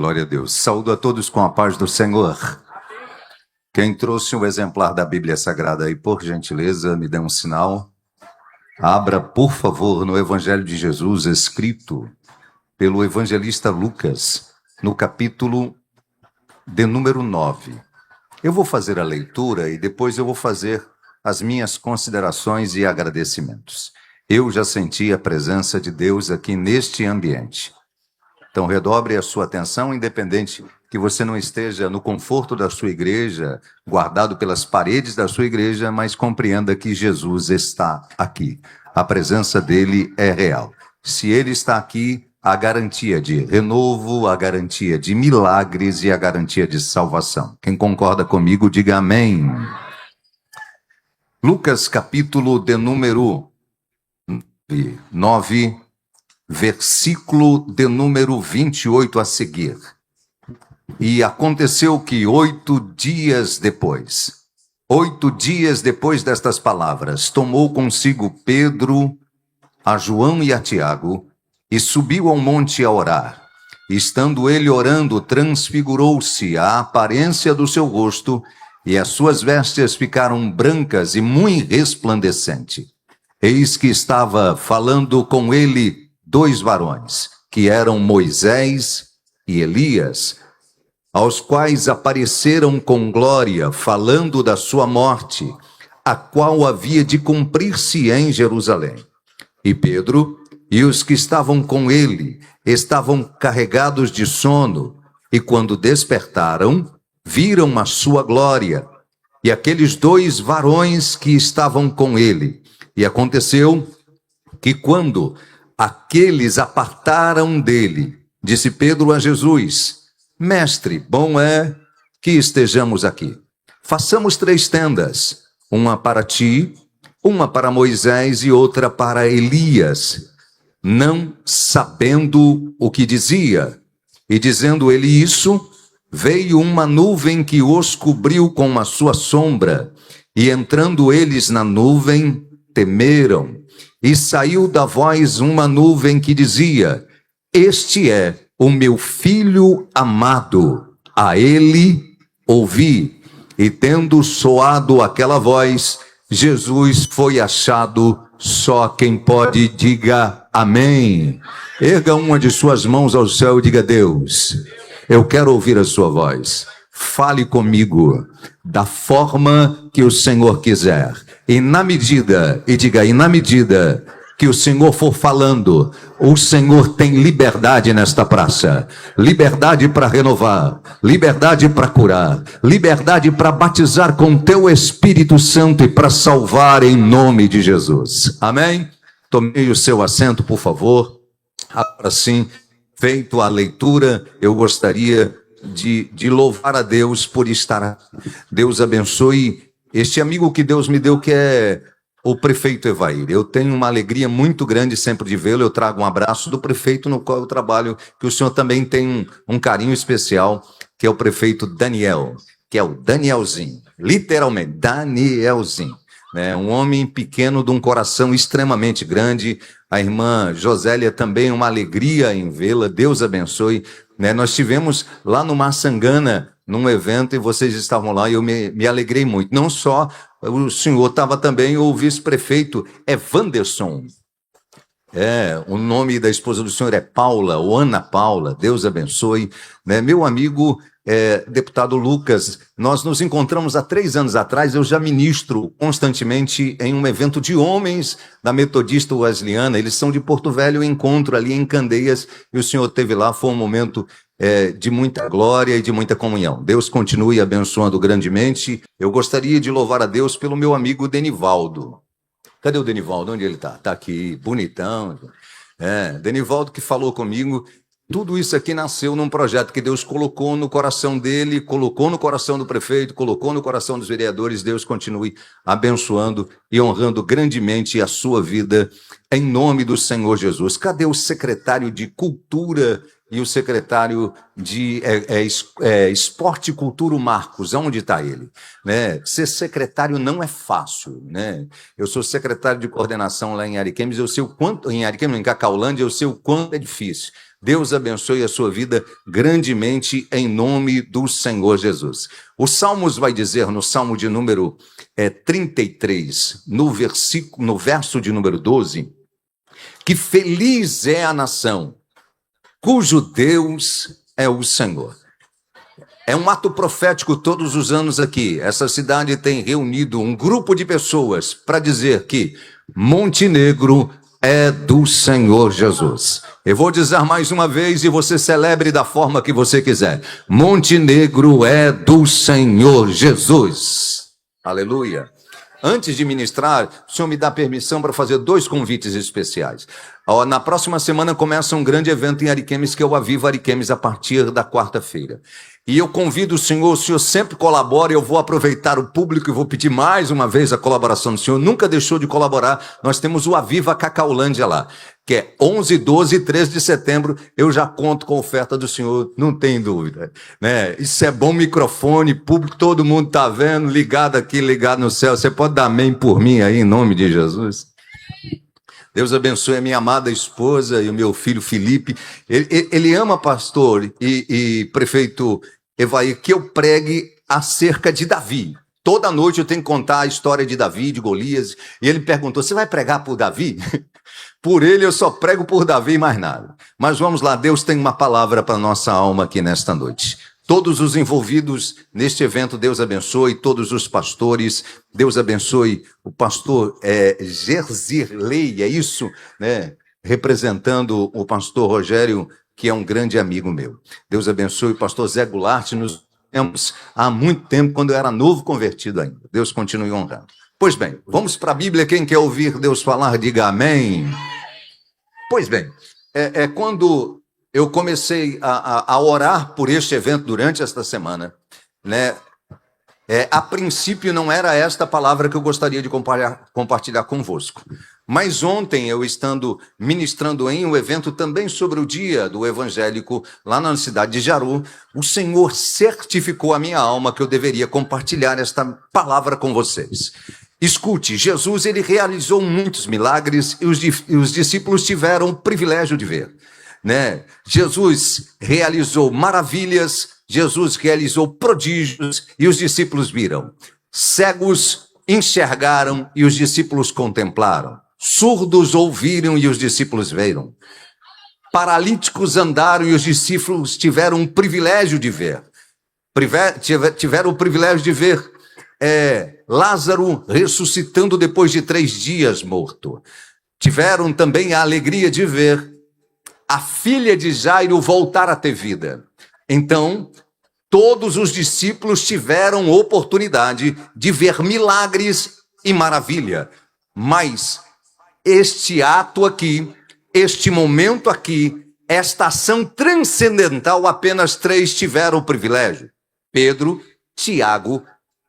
Glória a Deus. Saúdo a todos com a paz do Senhor. Quem trouxe um exemplar da Bíblia Sagrada aí, por gentileza, me dê um sinal. Abra, por favor, no Evangelho de Jesus, escrito pelo evangelista Lucas, no capítulo de número 9. Eu vou fazer a leitura e depois eu vou fazer as minhas considerações e agradecimentos. Eu já senti a presença de Deus aqui neste ambiente. Então, redobre a sua atenção, independente que você não esteja no conforto da sua igreja, guardado pelas paredes da sua igreja, mas compreenda que Jesus está aqui. A presença dele é real. Se ele está aqui, a garantia de renovo, a garantia de milagres e a garantia de salvação. Quem concorda comigo, diga amém. Lucas, capítulo de número 9, versículo de número 28 a seguir. E aconteceu que 8 dias depois destas palavras, tomou consigo Pedro, a João e a Tiago, e subiu ao monte a orar. E estando ele orando, transfigurou-se a aparência do seu rosto, e as suas vestes ficaram brancas e muito resplandecentes. Eis que estava falando com ele 2 varões, que eram Moisés e Elias, aos quais apareceram com glória, falando da sua morte, a qual havia de cumprir-se em Jerusalém. E Pedro e os que estavam com ele estavam carregados de sono, e quando despertaram, viram a sua glória, e aqueles 2 varões que estavam com ele. E aconteceu que quando aqueles apartaram dele, disse Pedro a Jesus: Mestre, bom é que estejamos aqui. Façamos 3 tendas, uma para ti, uma para Moisés e outra para Elias. Não sabendo o que dizia. E dizendo ele isso, veio uma nuvem que os cobriu com a sua sombra. E entrando eles na nuvem, temeram. E saiu da voz uma nuvem que dizia: Este é o meu filho amado, a ele ouvi. E tendo soado aquela voz, Jesus foi achado. Só quem pode, diga amém. Erga uma de suas mãos ao céu e diga: Deus, eu quero ouvir a sua voz. Fale comigo da forma que o Senhor quiser. E na medida que o Senhor for falando, o Senhor tem liberdade nesta praça. Liberdade para renovar, liberdade para curar, liberdade para batizar com teu Espírito Santo e para salvar em nome de Jesus. Amém? Tomei o seu assento, por favor. Agora sim, feito a leitura, eu gostaria de louvar a Deus por estar aqui. Deus abençoe este amigo que Deus me deu, que é o prefeito Evair. Eu tenho uma alegria muito grande sempre de vê-lo. Eu trago um abraço do prefeito no qual eu trabalho, que o senhor também tem um carinho especial, que é o prefeito Daniel, que é o Danielzinho, literalmente, Danielzinho, né? Um homem pequeno de um coração extremamente grande. A irmã Josélia também, uma alegria em vê-la. Deus abençoe, né? Nós tivemos lá no Maçangana, num evento, e vocês estavam lá, e eu me alegrei muito. Não só o senhor, estava também o vice-prefeito Wanderson. O nome da esposa do senhor é Paula, ou Ana Paula, Deus abençoe, né? Meu amigo deputado Lucas, nós nos encontramos há 3 anos atrás. Eu já ministro constantemente em um evento de homens da Metodista Wesleyana. Eles são de Porto Velho, encontro ali em Candeias, e o senhor esteve lá. Foi um momento de muita glória e de muita comunhão. Deus continue abençoando grandemente. Eu gostaria de louvar a Deus pelo meu amigo Denivaldo. Cadê o Denivaldo? Onde ele está? Está aqui, bonitão. Denivaldo, que falou comigo. Tudo isso aqui nasceu num projeto que Deus colocou no coração dele, colocou no coração do prefeito, colocou no coração dos vereadores. Deus continue abençoando e honrando grandemente a sua vida, em nome do Senhor Jesus. Cadê o secretário de Cultura e o secretário de Esporte e Cultura, o Marcos? Onde está ele? Né? Ser secretário não é fácil, né? Eu sou secretário de coordenação lá em Ariquemes, eu sei o quanto, em Cacaulândia, eu sei o quanto é difícil. Deus abençoe a sua vida grandemente em nome do Senhor Jesus. O Salmos vai dizer no Salmo de número 33, no verso de número 12, que feliz é a nação cujo Deus é o Senhor. É um ato profético todos os anos aqui. Essa cidade tem reunido um grupo de pessoas para dizer que Montenegro é do Senhor Jesus. Eu vou dizer mais uma vez e você celebre da forma que você quiser. Montenegro é do Senhor Jesus. Aleluia. Antes de ministrar, o senhor me dá permissão para fazer 2 convites especiais. Na próxima semana começa um grande evento em Ariquemes, que é o Aviva Ariquemes, a partir da quarta-feira. E eu convido o senhor sempre colabora, eu vou aproveitar o público e vou pedir mais uma vez a colaboração do senhor. Nunca deixou de colaborar. Nós temos o Aviva Cacaulândia lá, que é 11, 12 e 13 de setembro. Eu já conto com a oferta do senhor, não tem dúvida, né? Isso é bom, microfone, público, todo mundo está vendo, ligado aqui, ligado no céu. Você pode dar amém por mim aí, em nome de Jesus? Deus abençoe a minha amada esposa e o meu filho Felipe. Ele ama, pastor e prefeito Evair, que eu pregue acerca de Davi. Toda noite eu tenho que contar a história de Davi, de Golias. E ele perguntou, você vai pregar por Davi? Por ele eu só prego por Davi e mais nada. Mas vamos lá, Deus tem uma palavra para nossa alma aqui nesta noite. Todos os envolvidos neste evento, Deus abençoe, todos os pastores, Deus abençoe o pastor Gerzirley, é isso? Né? Representando o pastor Rogério, que é um grande amigo meu. Deus abençoe o pastor Zé Goulart, nos vemos há muito tempo, quando eu era novo convertido ainda. Deus continue honrando. Pois bem, vamos para a Bíblia, quem quer ouvir Deus falar, diga amém. Pois bem, quando eu comecei a orar por este evento durante esta semana, né? A princípio não era esta palavra que eu gostaria de compartilhar convosco. Mas ontem, eu estando ministrando em um evento também sobre o dia do evangélico, lá na cidade de Jaru, o Senhor certificou a minha alma que eu deveria compartilhar esta palavra com vocês. Escute, Jesus ele realizou muitos milagres e os discípulos tiveram o privilégio de ver. Né? Jesus realizou maravilhas, Jesus realizou prodígios e os discípulos viram. Cegos enxergaram e os discípulos contemplaram. Surdos ouviram e os discípulos viram. Paralíticos andaram e os discípulos tiveram o privilégio de ver. Tiveram o privilégio de ver Lázaro ressuscitando depois de 3 dias morto. Tiveram também a alegria de ver a filha de Jairo voltar a ter vida. Então, todos os discípulos tiveram oportunidade de ver milagres e maravilha. Mas este ato aqui, este momento aqui, esta ação transcendental, apenas 3 tiveram o privilégio. Pedro, Tiago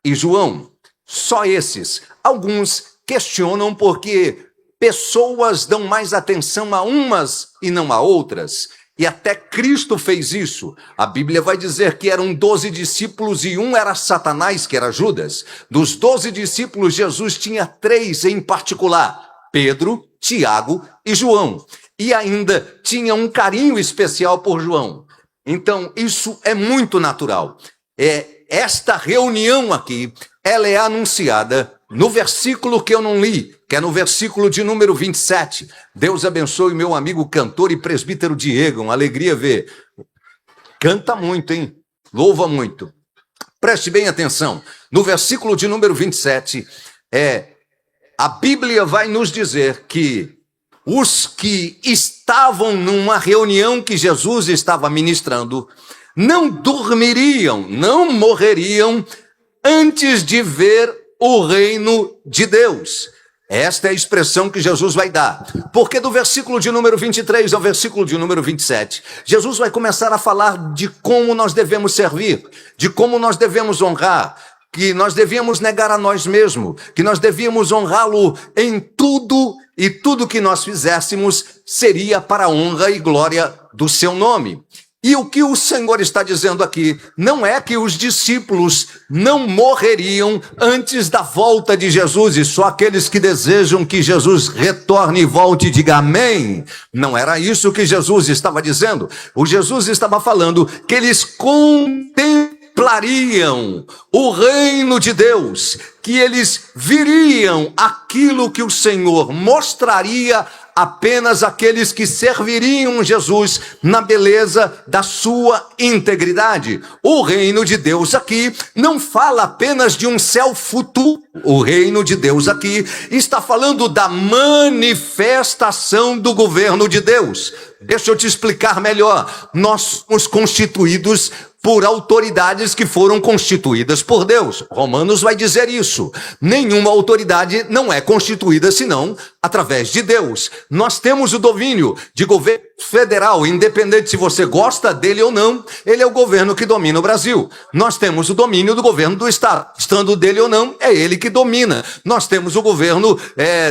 e João. Só esses. Alguns questionam porque pessoas dão mais atenção a umas e não a outras. E até Cristo fez isso. A Bíblia vai dizer que eram 12 discípulos e um era Satanás, que era Judas. Dos 12 discípulos, Jesus tinha 3 em particular. Pedro, Tiago e João. E ainda tinha um carinho especial por João. Então, isso é muito natural. Esta reunião aqui, ela é anunciada no versículo que eu não li, que é no versículo de número 27. Deus abençoe meu amigo cantor e presbítero Diego, uma alegria ver. Canta muito, hein? Louva muito. Preste bem atenção. No versículo de número 27, a Bíblia vai nos dizer que os que estavam numa reunião que Jesus estava ministrando, não dormiriam, não morreriam antes de ver o reino de Deus. Esta é a expressão que Jesus vai dar. Porque do versículo de número 23 ao versículo de número 27, Jesus vai começar a falar de como nós devemos servir, de como nós devemos honrar, que nós devíamos negar a nós mesmos, que nós devíamos honrá-lo em tudo, e tudo que nós fizéssemos seria para a honra e glória do seu nome. E o que o Senhor está dizendo aqui não é que os discípulos não morreriam antes da volta de Jesus, e só aqueles que desejam que Jesus retorne e volte e diga amém. Não era isso que Jesus estava dizendo. O Jesus estava falando que eles contemplariam o reino de Deus, que eles viriam aquilo que o Senhor mostraria apenas aqueles que serviriam Jesus na beleza da sua integridade. O reino de Deus aqui não fala apenas de um céu futuro. O reino de Deus aqui está falando da manifestação do governo de Deus. Deixa eu te explicar melhor. Nós somos constituídos por autoridades que foram constituídas por Deus. Romanos vai dizer isso. Nenhuma autoridade não é constituída senão através de Deus. Nós temos o domínio de governo federal, independente se você gosta dele ou não, ele é o governo que domina o Brasil. Nós temos o domínio do governo do Estado, estando dele ou não, é ele que domina. Nós temos o governo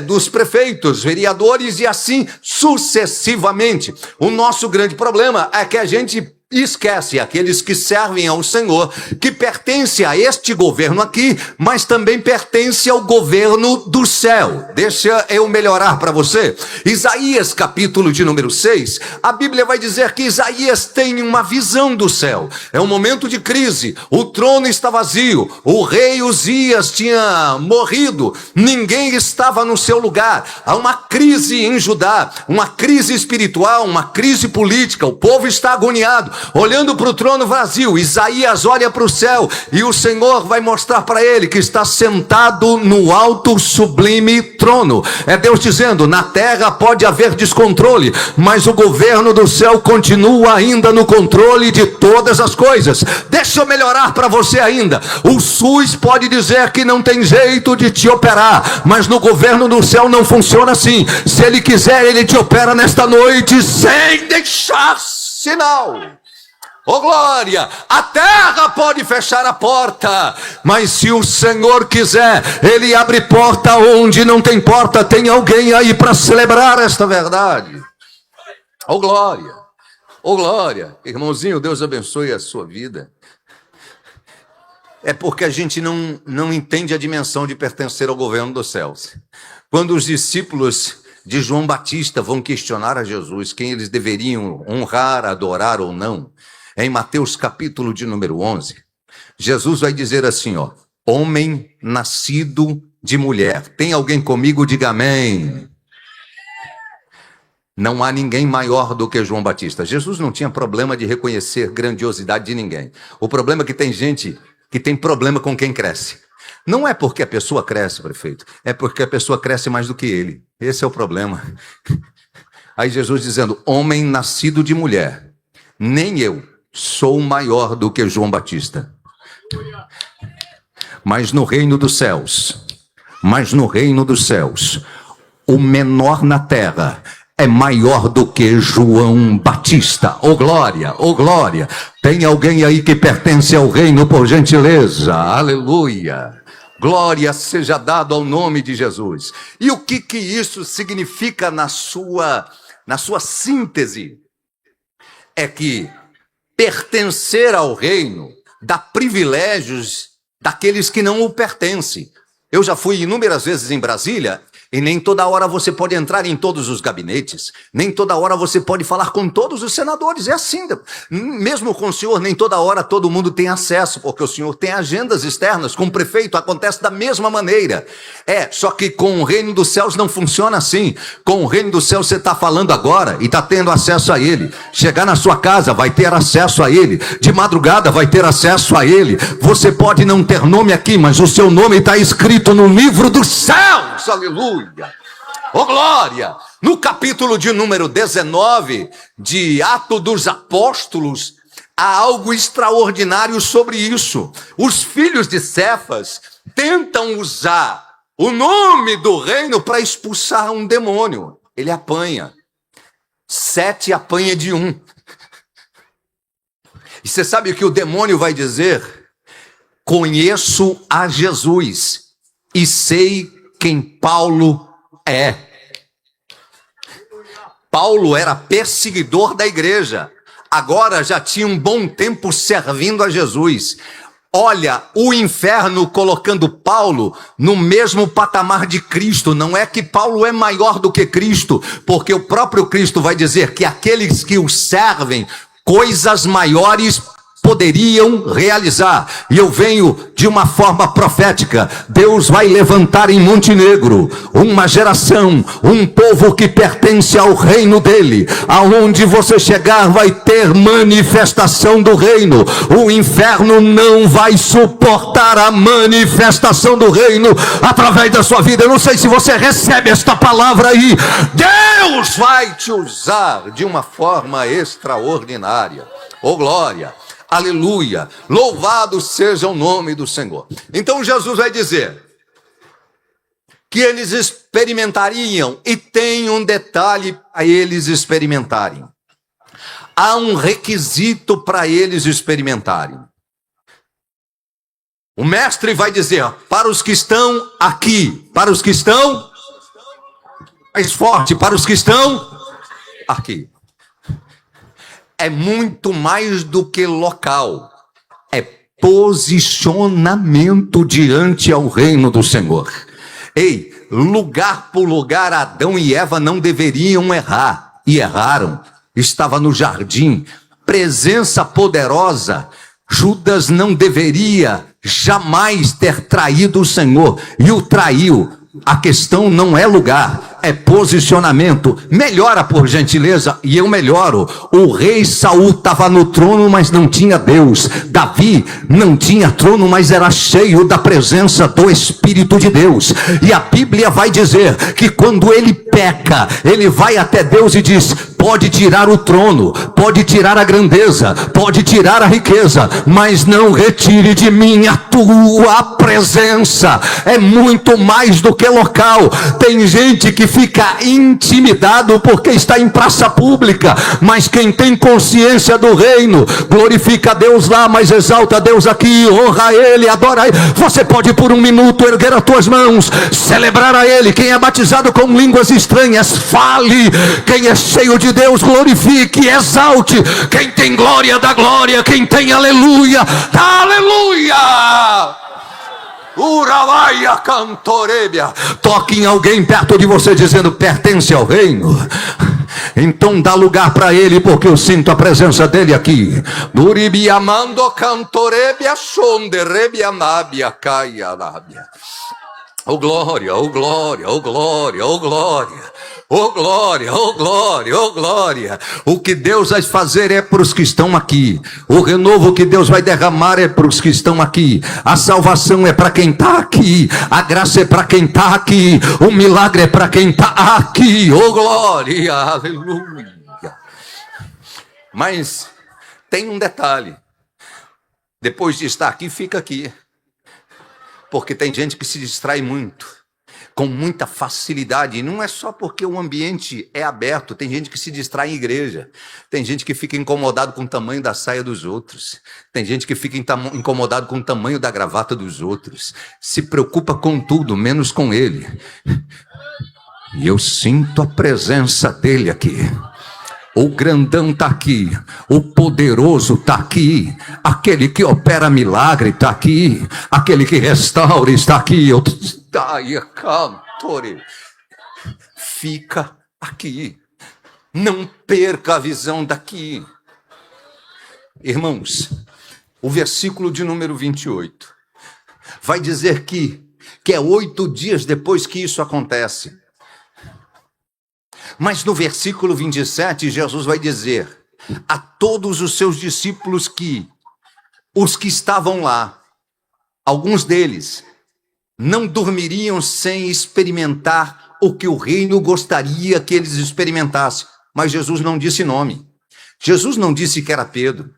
dos prefeitos, vereadores e assim sucessivamente. O nosso grande problema é que a gente esquece aqueles que servem ao Senhor, que pertence a este governo aqui, mas também pertence ao governo do céu. Deixa eu melhorar para você. Isaías, capítulo de número 6, a Bíblia vai dizer que Isaías tem uma visão do céu. É um momento de crise, o trono está vazio, o rei Uzias tinha morrido, ninguém estava no seu lugar. Há uma crise em Judá, uma crise espiritual, uma crise política, o povo está agoniado, olhando para o trono vazio. Isaías olha para o céu e o Senhor vai mostrar para ele que está sentado no alto sublime trono. É Deus dizendo: na terra pode haver descontrole, mas o governo do céu continua ainda no controle de todas as coisas. Deixa eu melhorar para você ainda. O SUS pode dizer que não tem jeito de te operar, mas no governo do céu não funciona assim. Se ele quiser, ele te opera nesta noite sem deixar sinal. Oh glória, a terra pode fechar a porta, mas se o Senhor quiser, ele abre porta onde não tem porta. Tem alguém aí para celebrar esta verdade? Oh glória, oh glória. Irmãozinho, Deus abençoe a sua vida. É porque a gente não entende a dimensão de pertencer ao governo dos céus. Quando os discípulos de João Batista vão questionar a Jesus quem eles deveriam honrar, adorar ou não, em Mateus capítulo de número 11, Jesus vai dizer assim, ó: homem nascido de mulher. Tem alguém comigo? Diga amém. Não há ninguém maior do que João Batista. Jesus não tinha problema de reconhecer grandiosidade de ninguém. O problema é que tem gente que tem problema com quem cresce. Não é porque a pessoa cresce, prefeito, é porque a pessoa cresce mais do que ele. Esse é o problema. Aí Jesus dizendo: homem nascido de mulher, nem eu sou maior do que João Batista. Mas no reino dos céus, o menor na terra é maior do que João Batista. Oh glória, oh glória. Tem alguém aí que pertence ao reino, por gentileza? Aleluia. Glória seja dada ao nome de Jesus. E o que isso significa na sua síntese? É que pertencer ao reino dá privilégios daqueles que não o pertencem. Eu já fui inúmeras vezes em Brasília e nem toda hora você pode entrar em todos os gabinetes, nem toda hora você pode falar com todos os senadores. É assim, mesmo com o senhor, nem toda hora todo mundo tem acesso, porque o senhor tem agendas externas. Com o prefeito acontece da mesma maneira. Só que com o reino dos céus não funciona assim. Com o reino dos céus você está falando agora e está tendo acesso a ele. Chegar na sua casa, vai ter acesso a ele. De madrugada vai ter acesso a ele. Você pode não ter nome aqui, mas o seu nome está escrito no livro dos céus. Aleluia. Oh glória! No capítulo de número 19 de Atos dos Apóstolos, há algo extraordinário sobre isso. Os filhos de Cefas tentam usar o nome do reino para expulsar um demônio. Ele apanha. 7 apanha de 1. E você sabe o que o demônio vai dizer? Conheço a Jesus e sei quem Paulo é. Paulo era perseguidor da igreja. agora já tinha um bom tempo servindo a Jesus. Olha, o inferno colocando Paulo no mesmo patamar de Cristo. Não é que Paulo é maior do que Cristo, porque o próprio Cristo vai dizer que aqueles que o servem, coisas maiores poderiam realizar. E eu venho de uma forma profética. Deus vai levantar em Montenegro uma geração, um povo que pertence ao reino dele. Aonde você chegar vai ter manifestação do reino. O inferno não vai suportar a manifestação do reino através da sua vida. Eu não sei se você recebe esta palavra aí. Deus vai te usar de uma forma extraordinária. Oh glória! Aleluia, louvado seja o nome do Senhor. Então Jesus vai dizer que eles experimentariam, e tem um detalhe para eles experimentarem. Há um requisito para eles experimentarem. O mestre vai dizer, para os que estão aqui, para os que estão, mais forte, para os que estão aqui. É muito mais do que local, é posicionamento diante ao reino do Senhor. Ei, lugar por lugar, Adão e Eva não deveriam errar, e erraram. Estava no jardim, presença poderosa. Judas não deveria jamais ter traído o Senhor, e o traiu. A questão não é lugar, é posicionamento. Melhora por gentileza, e eu melhoro. O rei Saul estava no trono, mas não tinha Deus. Davi não tinha trono, mas era cheio da presença do Espírito de Deus. E a Bíblia vai dizer que quando ele peca, ele vai até Deus e diz, pode tirar o trono, pode tirar a grandeza, pode tirar a riqueza, mas não retire de mim a tua presença. É muito mais do que local. Tem gente que fica intimidado porque está em praça pública, mas quem tem consciência do reino, glorifica a Deus lá, mas exalta a Deus aqui, honra a Ele, adora a Ele. Você pode por um minuto erguer as tuas mãos, celebrar a Ele. Quem é batizado com línguas estranhas, fale. Quem é cheio de Deus, glorifique, exalte. Quem tem glória, dá glória. Quem tem aleluia, dá aleluia. Uravaia cantorebia. Toque em alguém perto de você dizendo, pertence ao reino. Então dá lugar para ele, porque eu sinto a presença dele aqui. Duribiamando cantorebia sonderebia nabia caia nabia. Oh glória, oh glória, oh glória, oh glória. Oh glória, oh glória, oh glória. O que Deus vai fazer é para os que estão aqui. O renovo que Deus vai derramar é para os que estão aqui. A salvação é para quem está aqui. A graça é para quem está aqui. O milagre é para quem está aqui. Oh glória, aleluia. Mas tem um detalhe. Depois de estar aqui, fica aqui. Porque tem gente que se distrai muito, com muita facilidade, e não é só porque o ambiente é aberto. Tem gente que se distrai em igreja, tem gente que fica incomodado com o tamanho da saia dos outros, tem gente que fica incomodado com o tamanho da gravata dos outros, se preocupa com tudo, menos com ele. E eu sinto a presença dele aqui. O grandão está aqui, o poderoso está aqui, aquele que opera milagre está aqui, aquele que restaura está aqui. Fica aqui, não perca a visão daqui. Irmãos, o versículo de número 28 vai dizer que é 8 dias depois que isso acontece. Mas no versículo 27, Jesus vai dizer a todos os seus discípulos que os que estavam lá, alguns deles, não dormiriam sem experimentar o que o reino gostaria que eles experimentassem. Mas Jesus não disse nome. Jesus não disse que era Pedro.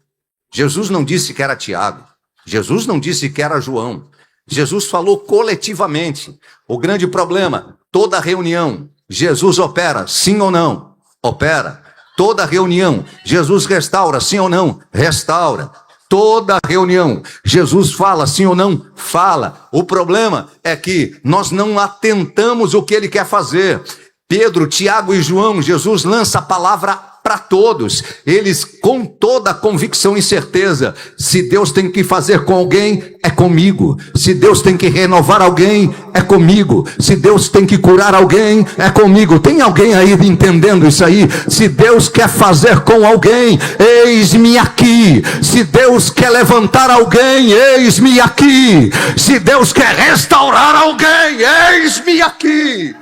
Jesus não disse que era Tiago. Jesus não disse que era João. Jesus falou coletivamente. O grande problema, toda reunião, Jesus opera, sim ou não? Opera. Toda reunião, Jesus restaura, sim ou não? Restaura. Toda reunião, Jesus fala, sim ou não? Fala. O problema é que nós não atentamos o que ele quer fazer. Pedro, Tiago e João, Jesus lança a palavra para todos. Eles, com toda a convicção e certeza, se Deus tem que fazer com alguém, é comigo. Se Deus tem que renovar alguém, é comigo. Se Deus tem que curar alguém, é comigo. Tem alguém aí entendendo isso aí? Se Deus quer fazer com alguém, eis-me aqui. Se Deus quer levantar alguém, eis-me aqui. Se Deus quer restaurar alguém, eis-me aqui.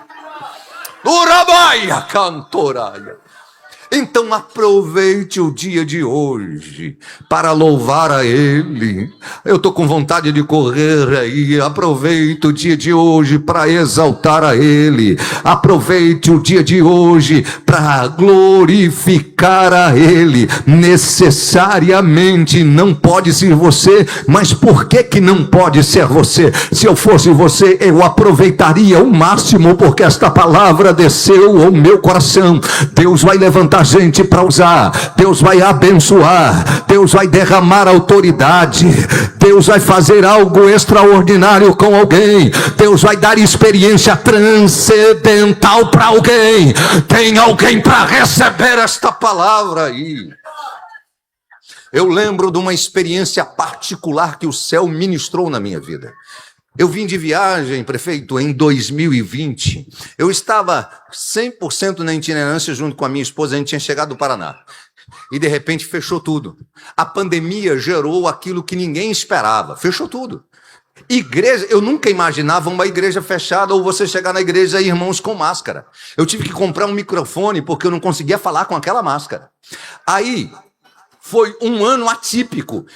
Urabaia, cantoraia. Então aproveite o dia de hoje para louvar a Ele. Eu estou com vontade de correr aí. Aproveite o dia de hoje para exaltar a Ele. Aproveite o dia de hoje para glorificar a Ele. Necessariamente não pode ser você, mas por que não pode ser você? Se eu fosse você, eu aproveitaria o máximo, porque esta palavra desceu ao meu coração. Deus vai levantar gente para usar, Deus vai abençoar, Deus vai derramar autoridade, Deus vai fazer algo extraordinário com alguém, Deus vai dar experiência transcendental para alguém. Tem alguém para receber esta palavra aí? Eu lembro de uma experiência particular que o céu ministrou na minha vida. Eu vim de viagem, prefeito, em 2020. Eu estava 100% na itinerância junto com a minha esposa. A gente tinha chegado do Paraná. E de repente fechou tudo. A pandemia gerou aquilo que ninguém esperava. Fechou tudo. Igreja, eu nunca imaginava uma igreja fechada ou você chegar na igreja e irmãos com máscara. Eu tive que comprar um microfone porque eu não conseguia falar com aquela máscara. Aí foi um ano atípico.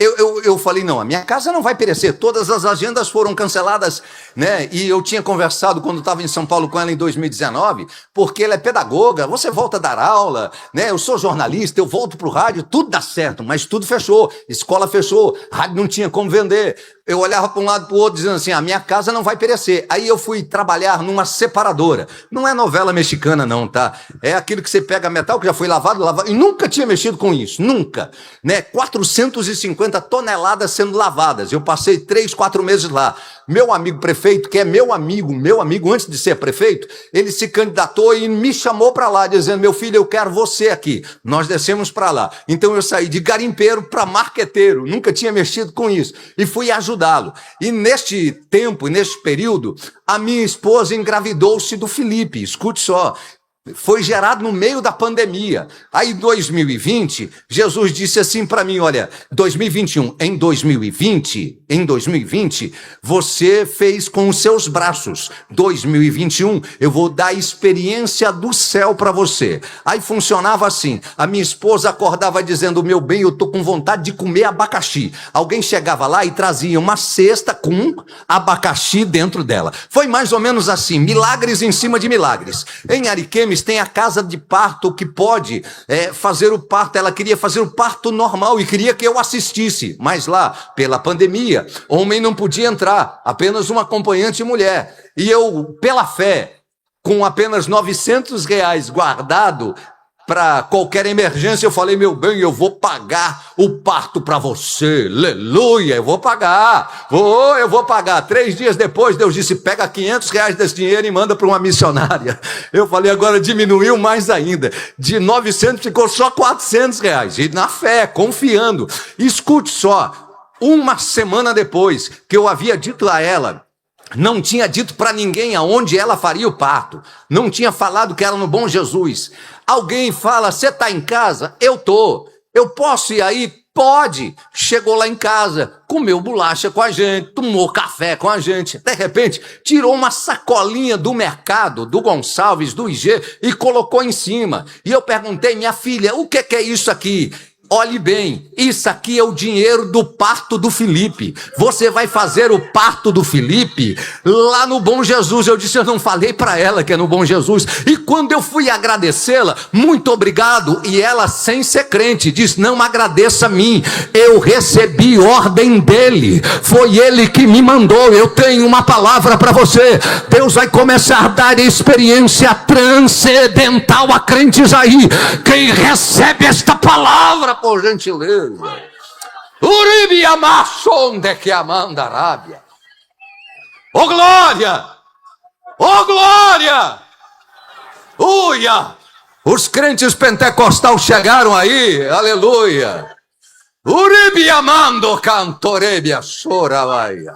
Eu falei, não, a minha casa não vai perecer, todas as agendas foram canceladas, né? E eu tinha conversado quando estava em São Paulo com ela em 2019, porque ela é pedagoga, você volta a dar aula, né? Eu sou jornalista, eu volto para o rádio, tudo dá certo, mas tudo fechou, escola fechou, rádio não tinha como vender. Eu olhava para um lado para o outro dizendo assim, a minha casa não vai perecer. Aí eu fui trabalhar numa separadora. Não é novela mexicana não, tá? É aquilo que você pega metal que já foi lavado, e nunca tinha mexido com isso, nunca. Né? 450 toneladas sendo lavadas. Eu passei 3, 4 meses lá. Meu amigo prefeito, que é meu amigo antes de ser prefeito, ele se candidatou e me chamou para lá, dizendo, meu filho, eu quero você aqui. Nós descemos para lá. Então eu saí de garimpeiro para marqueteiro, nunca tinha mexido com isso, e fui ajudá-lo. E neste tempo, neste período, a minha esposa engravidou-se do Felipe, escute só. Foi gerado no meio da pandemia. Aí em 2020, Jesus disse assim para mim, olha, 2021, em 2020, você fez com os seus braços. 2021, eu vou dar a experiência do céu para você. Aí funcionava assim, a minha esposa acordava dizendo, meu bem, eu tô com vontade de comer abacaxi. Alguém chegava lá e trazia uma cesta com abacaxi dentro dela. Foi mais ou menos assim, milagres em cima de milagres. Em Ariquemes tem a casa de parto que pode fazer o parto. Ela queria fazer o parto normal e queria que eu assistisse, mas lá, pela pandemia, homem não podia entrar, apenas uma acompanhante mulher. E eu, pela fé, com apenas R$900 guardado para qualquer emergência, eu falei, meu bem, eu vou pagar o parto para você, aleluia, eu vou pagar. 3 dias depois, Deus disse, pega R$500 desse dinheiro e manda para uma missionária. Eu falei, agora diminuiu mais ainda, de 900 ficou só R$400, e na fé, confiando. Escute só, uma semana depois que eu havia dito a ela, não tinha dito para ninguém aonde ela faria o parto, não tinha falado que era no Bom Jesus. Alguém fala, você está em casa? Eu estou. Eu posso ir aí? Pode. Chegou lá em casa, comeu bolacha com a gente, tomou café com a gente. De repente, tirou uma sacolinha do mercado, do Gonçalves, do IG, e colocou em cima. E eu perguntei, minha filha, o que é isso aqui? Olhe bem, isso aqui é o dinheiro do parto do Felipe. Você vai fazer o parto do Felipe lá no Bom Jesus. Eu disse, eu não falei para ela que é no Bom Jesus. E quando eu fui agradecê-la, muito obrigado. E ela, sem ser crente, disse, não agradeça a mim. Eu recebi ordem dele. Foi ele que me mandou. Eu tenho uma palavra para você. Deus vai começar a dar experiência transcendental a crentes aí. Quem recebe esta palavra, por gentileza. Uribe amassonde que amanda Arábia. Oh glória! Oh glória! Uia! Os crentes pentecostal chegaram aí, aleluia. Uribiamando cantorebia soravaia.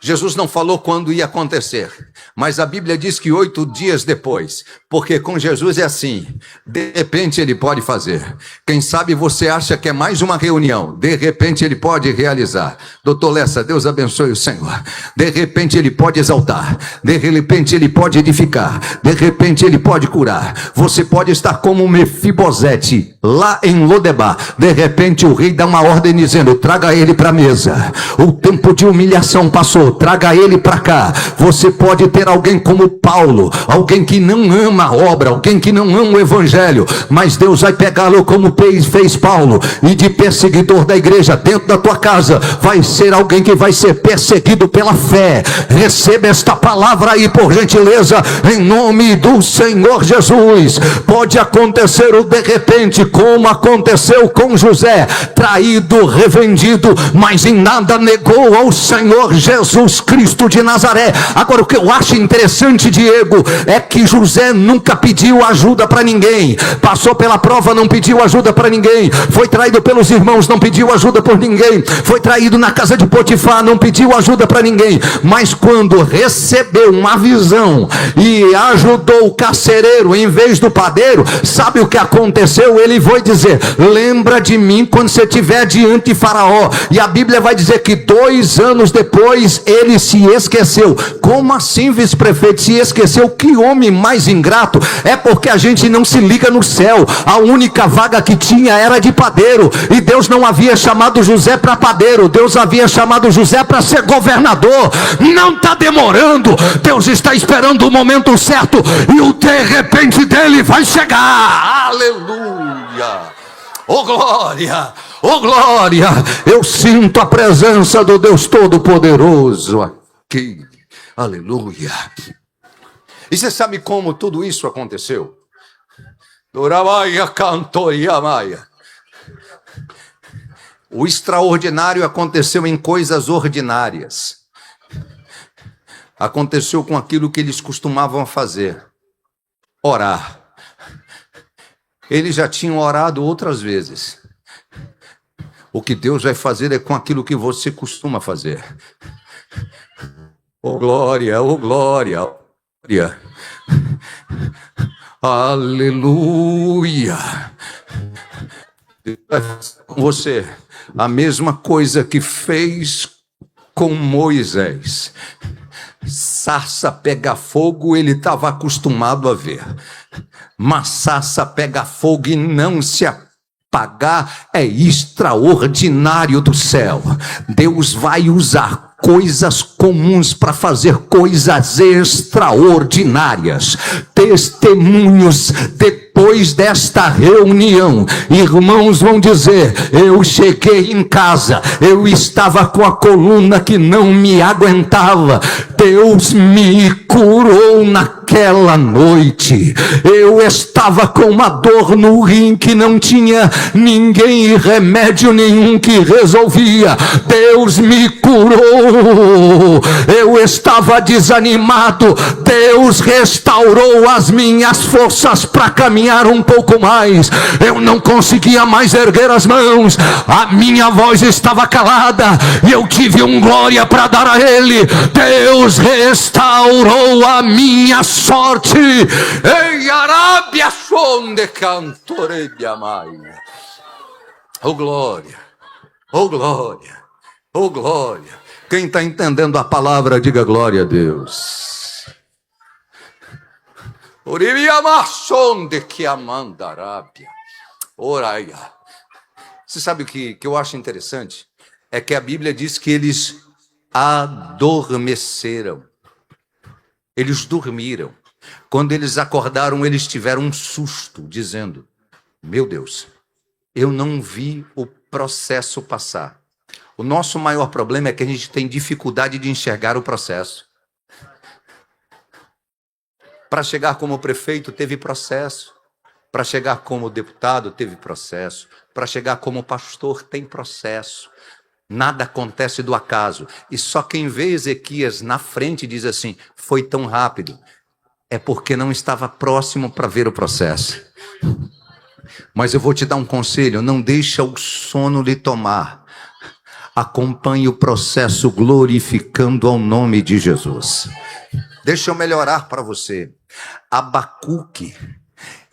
Jesus não falou quando ia acontecer, mas a Bíblia diz que 8 dias depois, porque com Jesus é assim, de repente ele pode fazer. Quem sabe você acha que é mais uma reunião, de repente ele pode realizar. Doutor Lessa, Deus abençoe o Senhor. De repente ele pode exaltar, de repente ele pode edificar, de repente ele pode curar. Você pode estar como Mefibosete, lá em Lodebar, de repente o rei dá uma ordem dizendo, traga ele para a mesa. O tempo de humilhação passou, traga ele para cá. Você pode ter alguém como Paulo, alguém que não ama a obra, alguém que não ama o evangelho, mas Deus vai pegá-lo como fez Paulo, e de perseguidor da igreja dentro da tua casa, vai ser alguém que vai ser perseguido pela fé. Receba esta palavra aí, por gentileza, em nome do Senhor Jesus. Pode acontecer o de repente, como aconteceu com José, traído, revendido, mas em nada negou ao Senhor Jesus Cristo de Nazaré. Agora, o que eu acho interessante, Diego, é que José nunca pediu ajuda para ninguém. Passou pela prova, não pediu ajuda para ninguém. Foi traído pelos irmãos, não pediu ajuda por ninguém. Foi traído na casa de Potifar, não pediu ajuda para ninguém. Mas quando recebeu uma visão e ajudou o carcereiro em vez do padeiro, sabe o que aconteceu? Ele foi dizer, lembra de mim quando você estiver diante de Faraó. E a Bíblia vai dizer que 2 anos depois ele se esqueceu. Como assim, vice-prefeito, se esqueceu? Que homem mais ingrato. É porque a gente não se liga no céu. A única vaga que tinha era de padeiro, e Deus não havia chamado José para padeiro, Deus havia chamado José para ser governador. Não está demorando, Deus está esperando o momento certo, e o de repente dele vai chegar. Aleluia, oh glória, oh glória. Eu sinto a presença do Deus Todo-Poderoso aqui, aleluia. E você sabe como tudo isso aconteceu? Doramaia cantoria maia. O extraordinário aconteceu em coisas ordinárias. Aconteceu com aquilo que eles costumavam fazer: orar. Eles já tinham orado outras vezes. O que Deus vai fazer é com aquilo que você costuma fazer. Oh glória, oh glória, oh glória. Aleluia. Deus vai fazer com você a mesma coisa que fez com Moisés. Sarça pega fogo, ele estava acostumado a ver. Mas sarça pega fogo e não se apagar é extraordinário do céu. Deus vai usar coisas comuns para fazer coisas extraordinárias. Testemunhos depois desta reunião, irmãos vão dizer, eu cheguei em casa, eu estava com a coluna que não me aguentava, Deus me curou naquela noite, eu estava com uma dor no rim que não tinha ninguém e remédio nenhum que resolvia, Deus me curou. Eu estava desanimado, Deus restaurou as minhas forças para caminhar um pouco mais, eu não conseguia mais erguer as mãos, a minha voz estava calada, e eu tive glória para dar a Ele. Deus restaurou a minha sorte. Ei, Arábia, sonde cantorebia maia. Oh glória, oh glória, oh glória. Quem está entendendo a palavra, diga glória a Deus. Você sabe o que eu acho interessante? É que a Bíblia diz que eles adormeceram. Eles dormiram. Quando eles acordaram, eles tiveram um susto, dizendo, meu Deus, eu não vi o processo passar. O nosso maior problema é que a gente tem dificuldade de enxergar o processo. Para chegar como prefeito, teve processo. Para chegar como deputado, teve processo. Para chegar como pastor, tem processo. Nada acontece do acaso. E só quem vê Ezequias na frente diz assim, foi tão rápido. é porque não estava próximo para ver o processo. Mas eu vou te dar um conselho: não deixa o sono lhe tomar. Acompanhe o processo glorificando ao nome de Jesus. Deixa eu melhorar para você. Abacuque,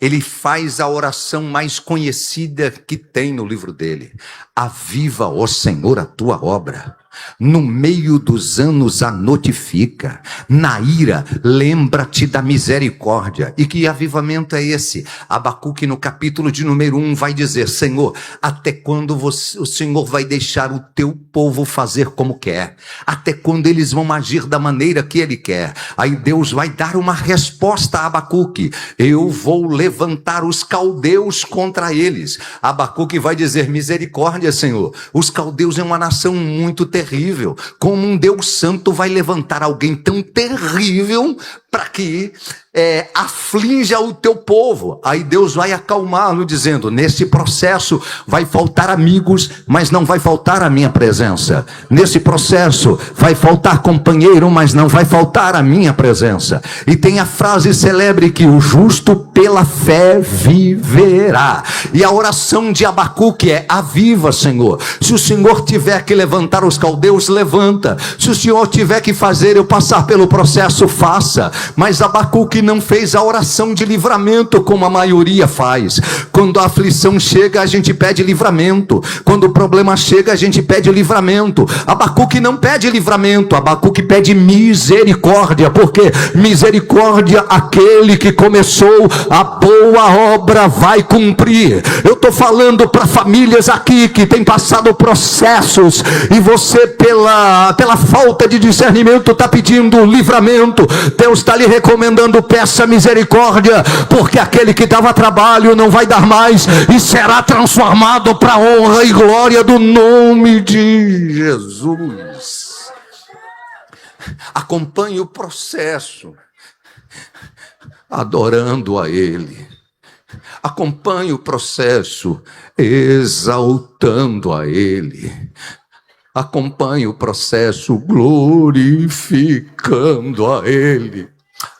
ele faz a oração mais conhecida que tem no livro dele. Aviva, ó Senhor, a tua obra. No meio dos anos a notifica. Na ira, lembra-te da misericórdia. E que avivamento é esse? Abacuque, no capítulo de número 1, vai dizer: Senhor, até quando o Senhor vai deixar o teu povo fazer como quer? Até quando eles vão agir da maneira que ele quer? Aí Deus vai dar uma resposta a Abacuque: eu vou levantar os caldeus contra eles. Abacuque vai dizer: misericórdia, Senhor. Os caldeus é uma nação muito terrível. Como um Deus santo vai levantar alguém tão terrível para que aflinja o teu povo? Aí Deus vai acalmá-lo dizendo: nesse processo vai faltar amigos, mas não vai faltar a minha presença. Nesse processo vai faltar companheiro, mas não vai faltar a minha presença. E tem a frase celebre que o justo pela fé viverá. E a oração de Abacuque é: aviva, Senhor. Se o Senhor tiver que levantar os caldeus, levanta. Se o Senhor tiver que fazer eu passar pelo processo, faça. Mas Abacuque não fez a oração de livramento como a maioria faz. Quando a aflição chega, a gente pede livramento. Quando o problema chega, a gente pede livramento. Abacuque não pede livramento, Abacuque pede misericórdia, porque misericórdia, aquele que começou a boa obra vai cumprir. Eu estou falando para famílias aqui que têm passado processos, e você pela falta de discernimento está pedindo livramento. Deus está lhe recomendando: peça misericórdia, porque aquele que dava trabalho não vai dar mais, e será transformado para a honra e glória do nome de Jesus. Acompanhe o processo adorando a Ele. Acompanhe o processo exaltando a Ele. Acompanhe o processo glorificando a Ele.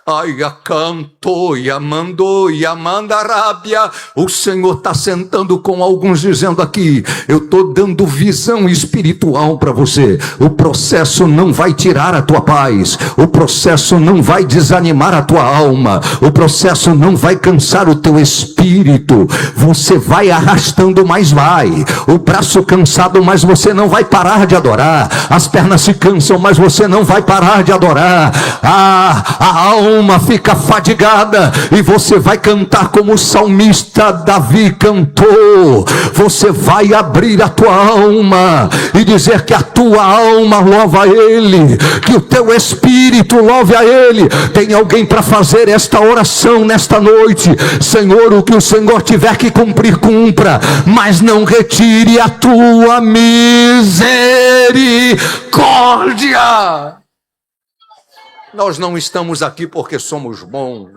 Ai, acantou e amandou e amandarábia. O Senhor está sentando com alguns dizendo aqui: eu estou dando visão espiritual para você. O processo não vai tirar a tua paz. O processo não vai desanimar a tua alma. O processo não vai cansar o teu espírito. Você vai arrastando, mas vai. O braço cansado, mas você não vai parar de adorar. As pernas se cansam, mas você não vai parar de adorar. A alma fica fadigada, e você vai cantar como o salmista Davi cantou. Você vai abrir a tua alma e dizer que a tua alma louva a Ele, que o teu espírito louve a Ele. Tem alguém para fazer esta oração nesta noite? Senhor, o que o Senhor tiver que cumprir, cumpra, mas não retire a tua misericórdia. Nós não estamos aqui porque somos bons.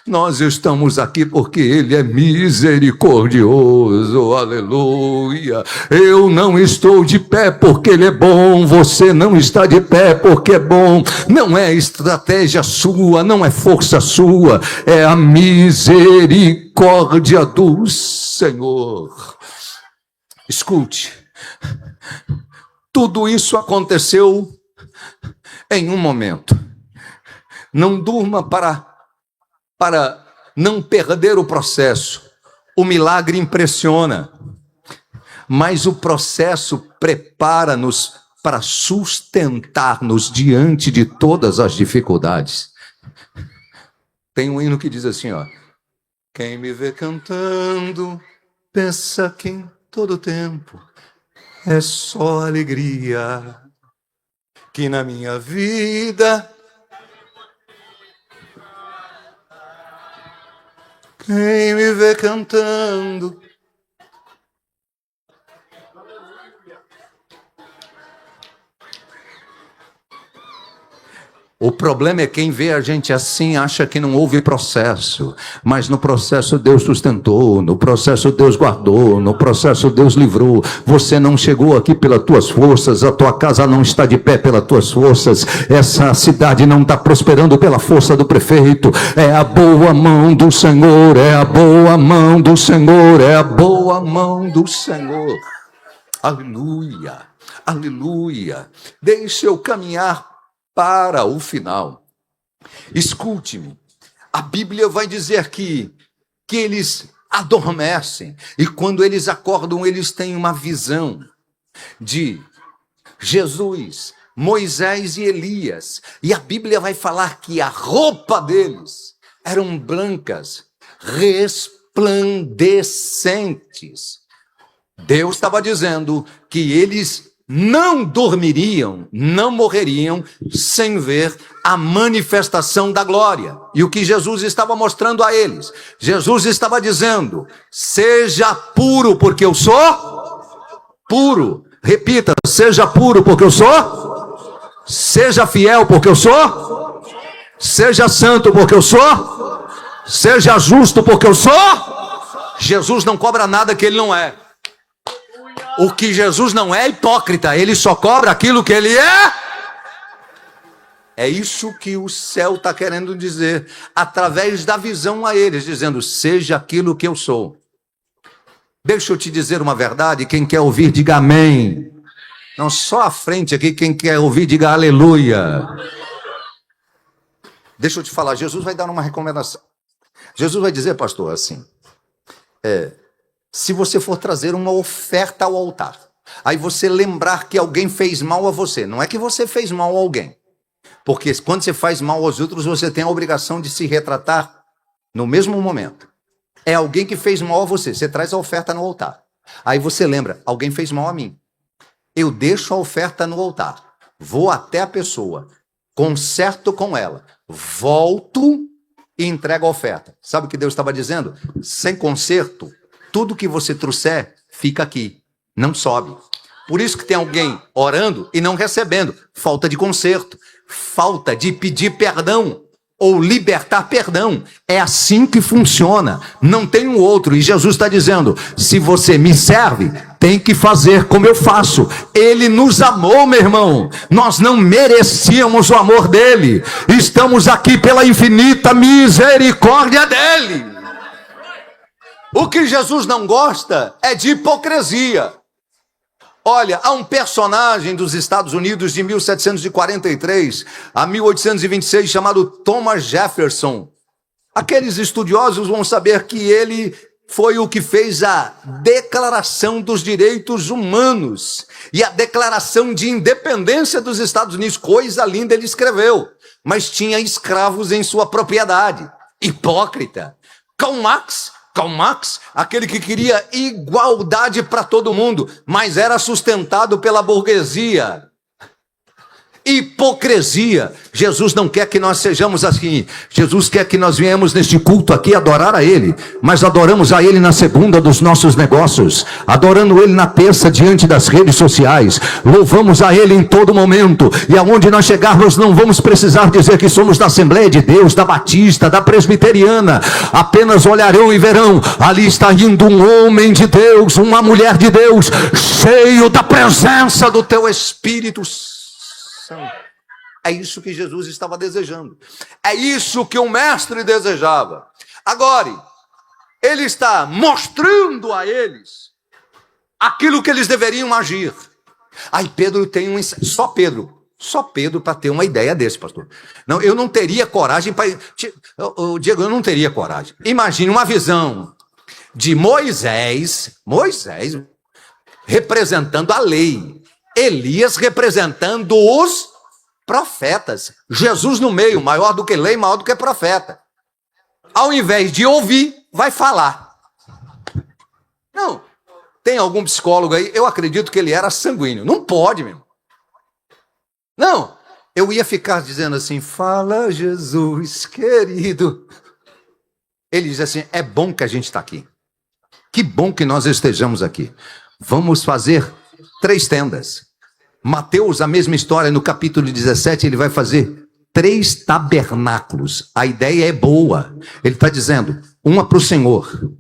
Nós estamos aqui porque Ele é misericordioso. Aleluia. Eu não estou de pé porque Ele é bom. Você não está de pé porque é bom. Não é estratégia sua, não é força sua. É a misericórdia do Senhor. Escute. Tudo isso aconteceu em um momento. Não durma para não perder o processo. O milagre impressiona, mas o processo prepara-nos para sustentar-nos diante de todas as dificuldades. Tem um hino que diz assim, ó: quem me vê cantando, pensa que em todo tempo é só alegria, que na minha vida quem me vê cantando. O problema é quem vê a gente assim acha que não houve processo, mas no processo Deus sustentou, no processo Deus guardou, no processo Deus livrou. Você não chegou aqui pelas tuas forças, a tua casa não está de pé pelas tuas forças, essa cidade não está prosperando pela força do prefeito. É a boa mão do Senhor, é a boa mão do Senhor, é a boa mão do Senhor. Aleluia, aleluia. Deixa eu caminhar para o final. Escute-me, a Bíblia vai dizer que eles adormecem, e quando eles acordam, eles têm uma visão de Jesus, Moisés e Elias, e a Bíblia vai falar que a roupa deles eram brancas, resplandecentes. Deus estava dizendo que eles não dormiriam, não morreriam sem ver a manifestação da glória. E o que Jesus estava mostrando a eles? Jesus estava dizendo: seja puro porque eu sou puro. Repita: seja puro porque eu sou. Seja fiel porque eu sou. Seja santo porque eu sou. Seja justo porque eu sou. Jesus não cobra nada que ele não é. O que Jesus não é hipócrita, ele só cobra aquilo que ele é. É isso que o céu está querendo dizer, através da visão a eles, dizendo: seja aquilo que eu sou. Deixa eu te dizer uma verdade, quem quer ouvir, diga amém. Não, só à frente aqui, quem quer ouvir, diga aleluia. Deixa eu te falar, Jesus vai dar uma recomendação. Jesus vai dizer, pastor, assim, se você for trazer uma oferta ao altar, aí você lembrar que alguém fez mal a você, não é que você fez mal a alguém, porque quando você faz mal aos outros, você tem a obrigação de se retratar no mesmo momento. É alguém que fez mal a você, você traz a oferta no altar, aí você lembra, alguém fez mal a mim, eu deixo a oferta no altar, vou até a pessoa, conserto com ela, volto e entrego a oferta. Sabe o que Deus estava dizendo? Sem conserto, tudo que você trouxer, fica aqui, não sobe. Por isso que tem alguém orando e não recebendo. Falta de conserto, falta de pedir perdão ou libertar perdão. É assim que funciona, não tem um outro. E Jesus está dizendo, se você me serve, tem que fazer como eu faço. Ele nos amou, meu irmão. Nós não merecíamos o amor dele. Estamos aqui pela infinita misericórdia dele. O que Jesus não gosta é de hipocrisia. Olha, há um personagem dos Estados Unidos de 1743 a 1826 chamado Thomas Jefferson. Aqueles estudiosos vão saber que ele foi o que fez a Declaração dos Direitos Humanos e a Declaração de Independência dos Estados Unidos. Coisa linda ele escreveu, mas tinha escravos em sua propriedade. Hipócrita. Karl Marx, aquele que queria igualdade para todo mundo, mas era sustentado pela burguesia. Hipocrisia. Jesus não quer que nós sejamos assim. Jesus quer que nós venhamos neste culto aqui adorar a Ele, mas adoramos a Ele na segunda dos nossos negócios, adorando Ele na terça diante das redes sociais, louvamos a Ele em todo momento, e aonde nós chegarmos não vamos precisar dizer que somos da Assembleia de Deus, da Batista, da Presbiteriana. Apenas olharão e verão, ali está indo um homem de Deus, uma mulher de Deus, cheio da presença do Teu Espírito Santo. É isso que Jesus estava desejando. É isso que o mestre desejava. Agora, ele está mostrando a eles aquilo que eles deveriam agir. Aí Pedro tem Só Pedro para ter uma ideia desse, pastor. Não, eu não teria coragem para... Diego, eu não teria coragem. Imagine uma visão de Moisés representando a lei, Elias representando os profetas, Jesus no meio, maior do que lei, maior do que profeta. Ao invés de ouvir, vai falar. Não, tem algum psicólogo aí, eu acredito que ele era sanguíneo. Não pode, meu irmão. Não, eu ia ficar dizendo assim, fala Jesus, querido. Ele diz assim, é bom que a gente está aqui. Que bom que nós estejamos aqui. Vamos fazer 3 tendas. Mateus, a mesma história, no capítulo 17, ele vai fazer 3 tabernáculos. A ideia é boa. Ele está dizendo, uma para o Senhor,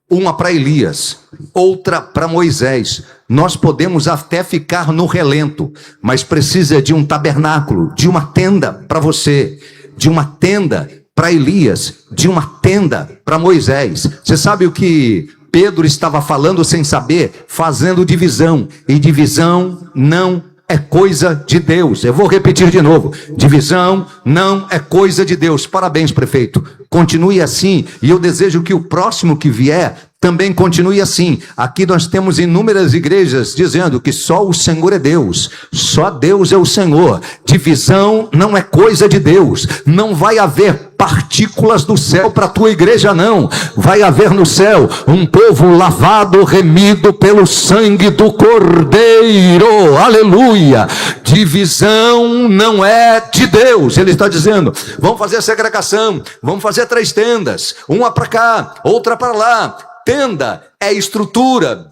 uma para Elias, outra para Moisés. Nós podemos até ficar no relento, mas precisa de um tabernáculo, de uma tenda para você, de uma tenda para Elias, de uma tenda para Moisés. Você sabe o que Pedro estava falando sem saber? Fazendo divisão. E divisão não é coisa de Deus. Eu vou repetir de novo. Divisão não é coisa de Deus. Parabéns, prefeito. Continue assim. E eu desejo que o próximo que vier também continue assim. Aqui nós temos inúmeras igrejas dizendo que só o Senhor é Deus. Só Deus é o Senhor. Divisão não é coisa de Deus. Não vai haver partículas do céu para a tua igreja, não. Vai haver no céu um povo lavado, remido pelo sangue do Cordeiro. Aleluia. Divisão não é de Deus. Ele está dizendo, vamos fazer segregação, vamos fazer 3 tendas, uma para cá, outra para lá. Tenda é estrutura,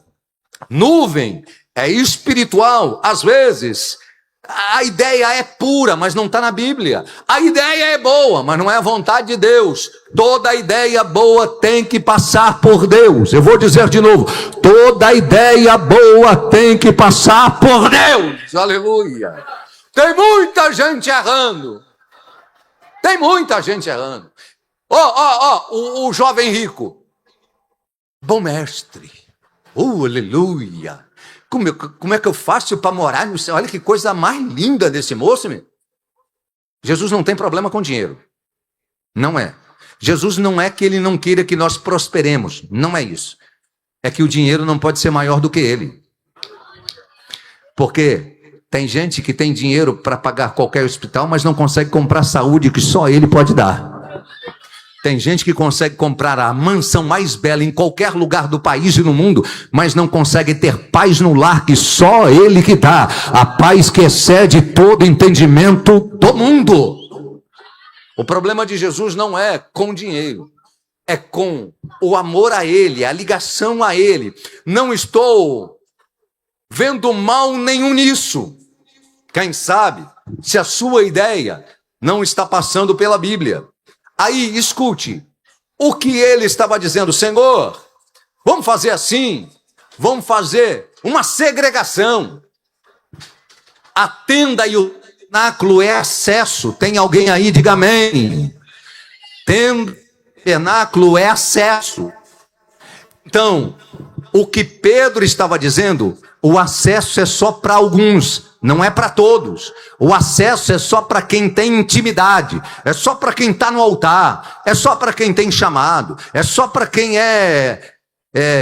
nuvem é espiritual. Às vezes a ideia é pura, mas não está na Bíblia. A ideia é boa, mas não é a vontade de Deus. Toda ideia boa tem que passar por Deus. Eu vou dizer de novo, toda ideia boa tem que passar por Deus. Aleluia. Tem muita gente errando. Tem muita gente errando. O jovem rico. Bom mestre, aleluia, como é que eu faço para morar no céu? Olha que coisa mais linda desse moço, meu. Jesus não tem problema com dinheiro, não é. Jesus não é que ele não queira que nós prosperemos, não é isso. É que o dinheiro não pode ser maior do que ele. Porque tem gente que tem dinheiro para pagar qualquer hospital, mas não consegue comprar saúde que só ele pode dar. Tem gente que consegue comprar a mansão mais bela em qualquer lugar do país e no mundo, mas não consegue ter paz no lar que só ele que dá. A paz que excede todo entendimento do mundo. O problema de Jesus não é com dinheiro, é com o amor a ele, a ligação a ele. Não estou vendo mal nenhum nisso. Quem sabe se a sua ideia não está passando pela Bíblia. Aí, escute, o que ele estava dizendo, Senhor, vamos fazer assim, vamos fazer uma segregação. A tenda e o tabernáculo é acesso, tem alguém aí, diga amém. Tabernáculo é acesso. Então, o que Pedro estava dizendo, o acesso é só para alguns. Não é para todos. O acesso é só para quem tem intimidade. É só para quem está no altar. É só para quem tem chamado. É só para quem é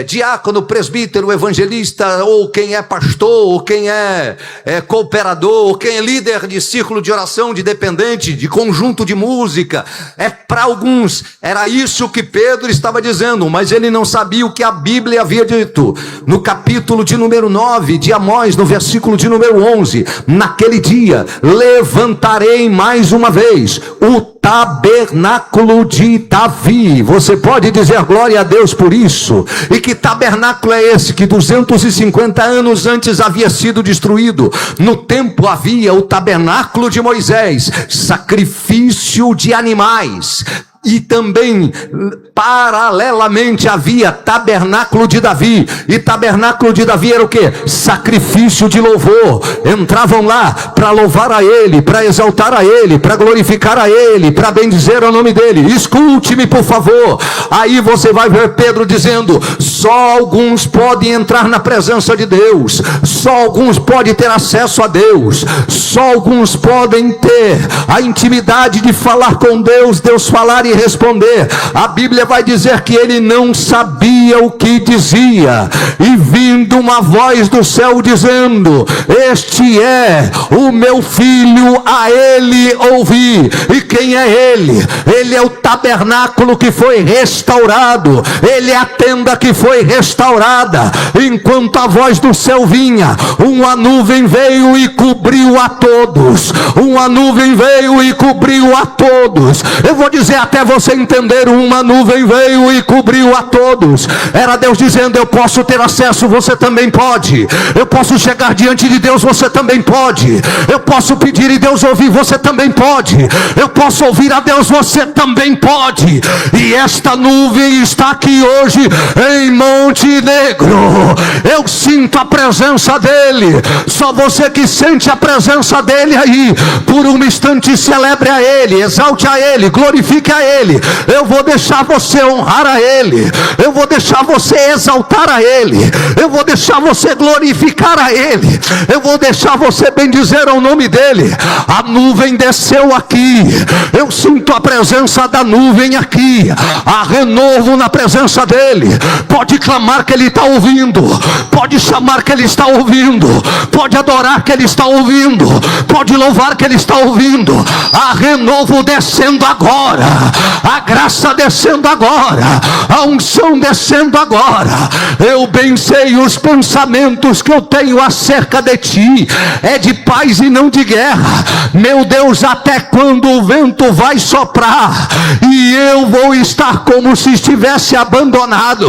diácono, presbítero, evangelista, ou quem é pastor, ou quem é cooperador, ou quem é líder de círculo de oração, de dependente, de conjunto de música. É para alguns. Era isso que Pedro estava dizendo, mas ele não sabia o que a Bíblia havia dito. No capítulo de número 9 de Amós, no versículo de número 11, naquele dia levantarei mais uma vez o tabernáculo de Davi. Você pode dizer glória a Deus por isso? E que tabernáculo é esse que 250 anos antes havia sido destruído? No templo havia o tabernáculo de Moisés, sacrifício de animais. E também, paralelamente, havia tabernáculo de Davi. E tabernáculo de Davi era o quê? Sacrifício de louvor. Entravam lá para louvar a ele, para exaltar a ele, para glorificar a ele, para bendizer o nome dele. Escute-me, por favor. Aí você vai ver Pedro dizendo, só alguns podem entrar na presença de Deus. Só alguns podem ter acesso a Deus. Só alguns podem ter a intimidade de falar com Deus, Deus falar e responder. A Bíblia vai dizer que ele não sabia o que dizia, e vindo uma voz do céu dizendo, este é o meu filho, a ele ouvi. E quem é ele? Ele é o tabernáculo que foi restaurado, ele é a tenda que foi restaurada. Enquanto a voz do céu vinha, uma nuvem veio e cobriu a todos. Uma nuvem veio e cobriu a todos. Eu vou dizer até até você entender, uma nuvem veio e cobriu a todos. Era Deus dizendo: eu posso ter acesso, você também pode. Eu posso chegar diante de Deus, você também pode. Eu posso pedir e Deus ouvir, você também pode. Eu posso ouvir a Deus, você também pode. E esta nuvem está aqui hoje em Montenegro. Eu sinto a presença dele. Só você que sente a presença dele aí, por um instante celebre a ele, exalte a ele, glorifique a ele. Eu vou deixar você honrar a ele, eu vou deixar você exaltar a ele, eu vou deixar você glorificar a ele, eu vou deixar você bendizer ao nome dele. A nuvem desceu aqui, eu sinto a presença da nuvem aqui. Há renovo na presença dele. Pode clamar que ele está ouvindo, pode chamar que ele está ouvindo, pode adorar que ele está ouvindo, pode louvar que ele está ouvindo. Há renovo descendo agora, a graça descendo agora, a unção descendo agora. Eu bem sei os pensamentos que eu tenho acerca de ti, é de paz e não de guerra. Meu Deus, até quando o vento vai soprar e eu vou estar como se estivesse abandonado?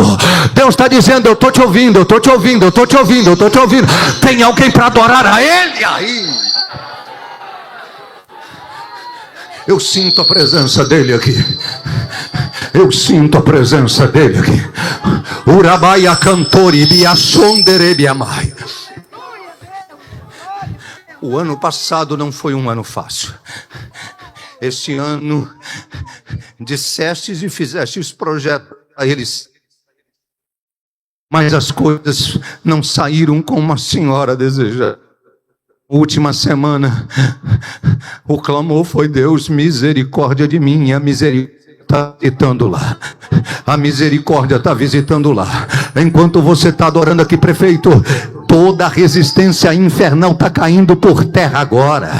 Deus está dizendo: eu estou te ouvindo, eu estou te ouvindo, eu estou te ouvindo, eu estou te ouvindo. Tem alguém para adorar a ele aí? Eu sinto a presença dele aqui. Eu sinto a presença dele aqui. Urabaia cantori biasonderebiamai. O ano passado não foi um ano fácil. Este ano dissestes e fizestes projetos a eles, mas as coisas não saíram como a senhora desejava. Última semana, o clamor foi: Deus, misericórdia de mim. E a misericórdia está visitando lá. A misericórdia está visitando lá. Enquanto você está adorando aqui, prefeito, toda a resistência infernal está caindo por terra agora.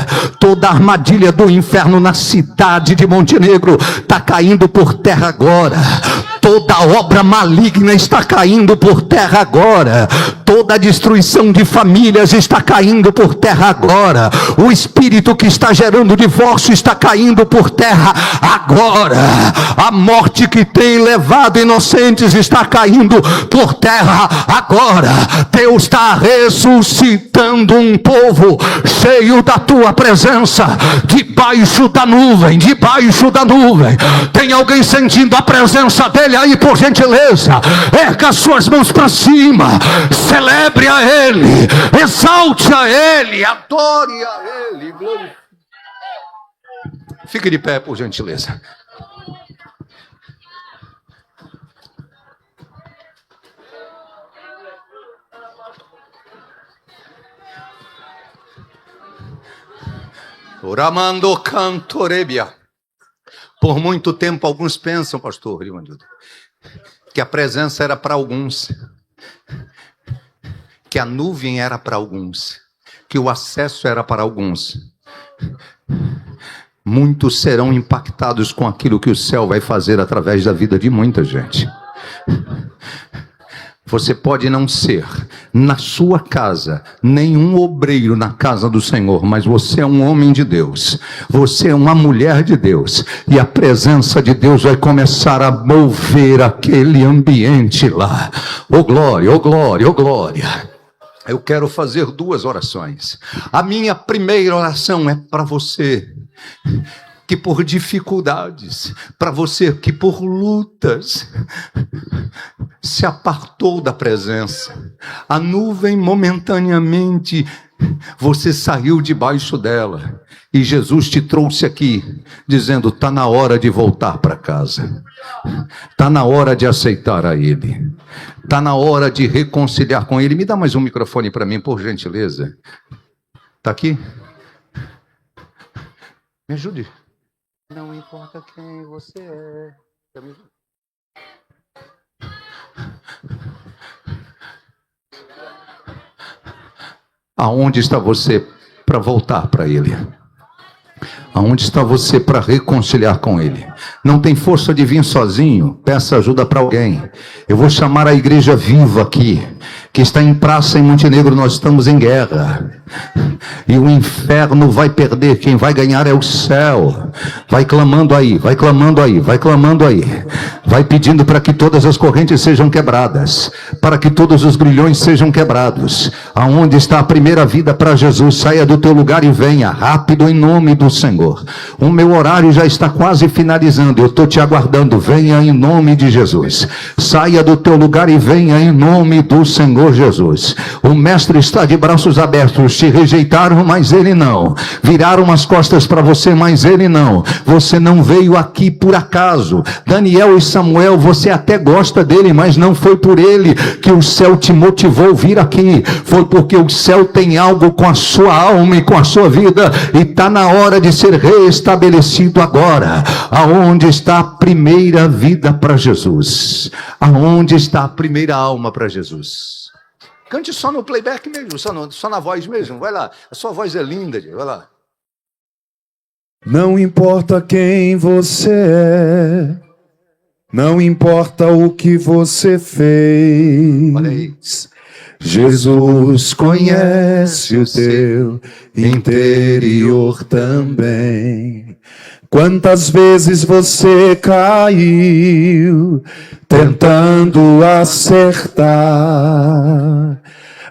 Toda a armadilha do inferno na cidade de Montenegro está caindo por terra agora. Toda obra maligna está caindo por terra agora. Toda a destruição de famílias está caindo por terra agora. O espírito que está gerando divórcio está caindo por terra agora. A morte que tem levado inocentes está caindo por terra agora. Deus está ressuscitando um povo cheio da tua presença, debaixo da nuvem, debaixo da nuvem. Tem alguém sentindo a presença dele aí, por gentileza? Erga as suas mãos para cima, celebre a ele, exalte a ele, adore a ele, glorifique. Fique de pé, por gentileza. Oramando cantorebia. Por muito tempo alguns pensam, pastor Rivanildo, que a presença era para alguns, que a nuvem era para alguns, que o acesso era para alguns. Muitos serão impactados com aquilo que o céu vai fazer através da vida de muita gente. Você pode não ser, na sua casa, nenhum obreiro na casa do Senhor, mas você é um homem de Deus, você é uma mulher de Deus, e a presença de Deus vai começar a mover aquele ambiente lá. Oh glória, oh glória, oh glória. Eu quero fazer 2 orações. A minha primeira oração é para você que por dificuldades, para você que por lutas se apartou da presença. A nuvem momentaneamente, você saiu debaixo dela e Jesus te trouxe aqui dizendo: está na hora de voltar para casa, está na hora de aceitar a Ele, está na hora de reconciliar com Ele. Me dá mais um microfone para mim, por gentileza. Está aqui? Me ajude. Não importa quem você é. Aonde está você para voltar para Ele? Aonde está você para reconciliar com Ele? Não tem força de vir sozinho, peça ajuda para alguém. Eu vou chamar a igreja viva aqui, que está em praça em Montenegro. Nós estamos em guerra. E o inferno vai perder. Quem vai ganhar é o céu. Vai clamando aí, vai clamando aí, vai clamando aí. Vai pedindo para que todas as correntes sejam quebradas, para que todos os grilhões sejam quebrados. Aonde está a primeira vida para Jesus? Saia do teu lugar e venha rápido em nome do Senhor. O meu horário já está quase finalizando. Eu estou te aguardando. Venha em nome de Jesus. Saia do teu lugar e venha em nome do Senhor Jesus. O mestre está de braços abertos. Te rejeitaram, mas ele não. Viraram as costas para você, mas ele não. Você não veio aqui por acaso. Daniel e Samuel, você até gosta dele, mas não foi por ele que o céu te motivou a vir aqui. Foi porque o céu tem algo com a sua alma e com a sua vida, e está na hora de ser reestabelecido agora. Aonde está a primeira vida para Jesus? Aonde está a primeira alma para Jesus? Cante só no playback mesmo, só na voz mesmo. Vai lá, a sua voz é linda, vai lá. Não importa quem você é, não importa o que você fez. Olha aí. Jesus conhece o teu interior também. Quantas vezes você caiu tentando acertar,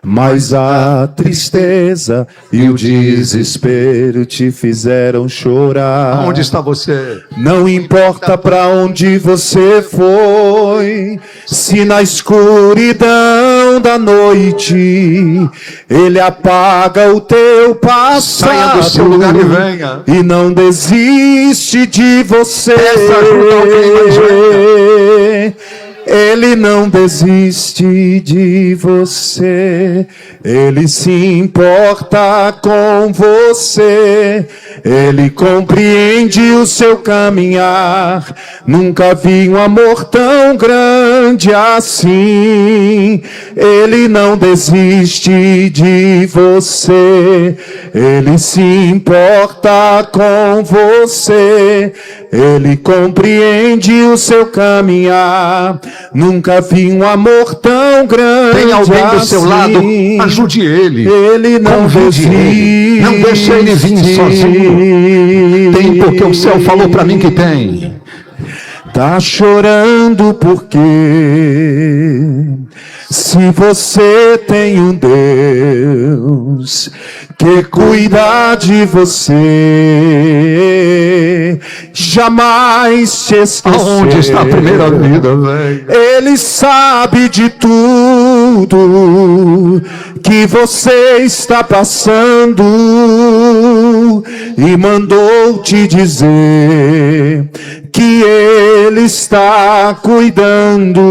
mas a tristeza e o desespero te fizeram chorar. Onde está você? Não importa para onde você foi, se na escuridão da noite Ele apaga o teu passado. Saia do seu lugar e venha. E não desiste de você. Peça ajuda a alguém, mas venha. Ele não desiste de você, Ele se importa com você, Ele compreende o seu caminhar. Nunca vi um amor tão grande assim. Ele não desiste de você, Ele se importa com você, Ele compreende o seu caminhar. Nunca vi um amor tão grande. Tem alguém do seu assim. lado, ajude ele. Ele não convide ele. Não deixe ele vir sozinho. Tem, porque o céu falou para mim que tem. Tá chorando porque se você tem um Deus que cuida de você, jamais te esquecer. Aonde está a primeira vida, velho? Ele sabe de tudo que você está passando e mandou te dizer que Ele está cuidando.